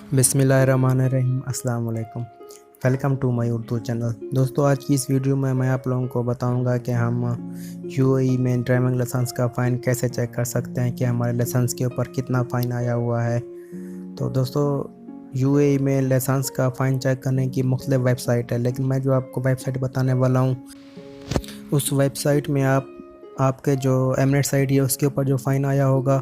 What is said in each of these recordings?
बिस्मिल्लाहिर्रहमानिर्रहीम अस्सलाम वालेकुम। Welcome to my Urdu channel. दोस्तों, आज की इस वीडियो में मैं आप लोगों को बताऊंगा कि हम यूएई में ड्राइविंग लाइसेंस का फ़ाइन कैसे चेक कर सकते हैं कि हमारे लाइसेंस के ऊपर कितना फ़ाइन आया हुआ है। तो दोस्तों, यूएई में लाइसेंस का फ़ाइन चेक करने की मुख्तलिफ वेबसाइट है, लेकिन मैं जो आपको वेबसाइट बताने वाला हूँ उस वेबसाइट में आप आपके जो एमिरेट्स आईडी है उसके ऊपर जो फ़ाइन आया होगा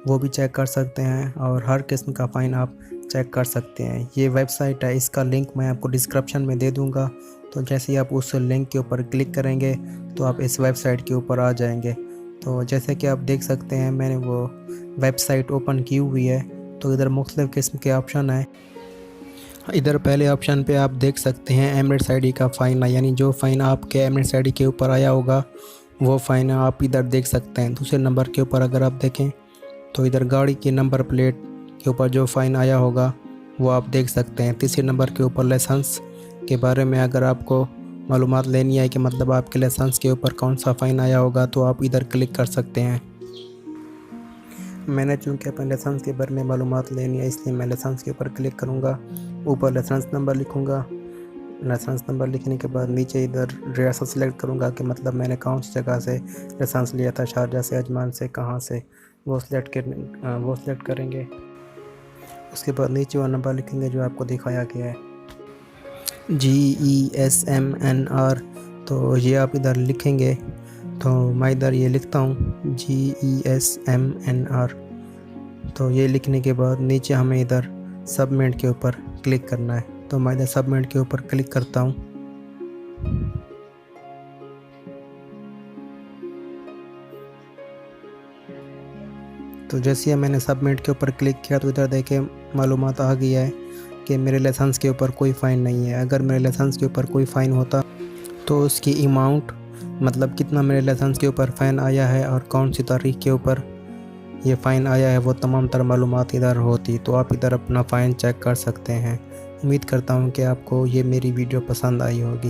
वो भी चेक कर सकते हैं और हर किस्म का फ़ाइन आप चेक कर सकते हैं। ये वेबसाइट है, इसका लिंक मैं आपको डिस्क्रिप्शन में दे दूंगा। तो जैसे ही आप उस लिंक के ऊपर क्लिक करेंगे तो आप इस वेबसाइट के ऊपर आ जाएंगे। तो जैसे कि आप देख सकते हैं, मैंने वो वेबसाइट ओपन की हुई है। तो इधर मुख्तलिफ़ किस्म के ऑप्शन है। इधर पहले ऑप्शन पे आप देख सकते हैं एमिरेट्स आईडी का फ़ाइन है, यानी जो फ़ाइन आपके एमिरेट्स आईडी के ऊपर आया होगा वो फ़ाइन आप इधर देख सकते हैं। दूसरे नंबर के ऊपर अगर आप देखें तो इधर गाड़ी के नंबर प्लेट के ऊपर जो फ़ाइन आया होगा वो आप देख सकते हैं। तीसरे नंबर के ऊपर लाइसेंस के बारे में अगर आपको मालूमात लेनी है कि मतलब आपके लाइसेंस के ऊपर कौन सा फ़ाइन आया होगा तो आप इधर क्लिक कर सकते हैं। मैंने चूँकि अपने लाइसेंस के बारे में मालूमात लेनी है इसलिए मैं लाइसेंस के ऊपर क्लिक करूँगा। ऊपर लाइसेंस नंबर लिखूँगा। लाइसेंस नंबर लिखने के बाद नीचे इधर रियासत सेलेक्ट करूँगा कि मतलब मैंने कौन सी जगह से लाइसेंस लिया था, शारजा से, अजमान से, कहाँ से, वो सिलेक्ट करेंगे। उसके बाद नीचे वो नंबर लिखेंगे जो आपको दिखाया गया है, GESMNR। तो ये आप इधर लिखेंगे। तो मैं इधर ये लिखता हूँ GESMNR। तो ये लिखने के बाद नीचे हमें इधर सबमिट के ऊपर क्लिक करना है। तो मैं इधर सबमिट के ऊपर क्लिक करता हूँ। तो जैसे ही मैंने सबमिट के ऊपर क्लिक किया तो इधर देखे मालूमात आ गई है कि मेरे लाइसेंस के ऊपर कोई फ़ाइन नहीं है। अगर मेरे लाइसेंस के ऊपर कोई फ़ाइन होता तो उसकी अमाउंट, मतलब कितना मेरे लाइसेंस के ऊपर फ़ाइन आया है और कौन सी तारीख के ऊपर ये फ़ाइन आया है, वो तमाम तर मालूमात इधर होती। तो आप इधर अपना फ़ाइन चेक कर सकते हैं। उम्मीद करता हूँ कि आपको ये मेरी वीडियो पसंद आई होगी।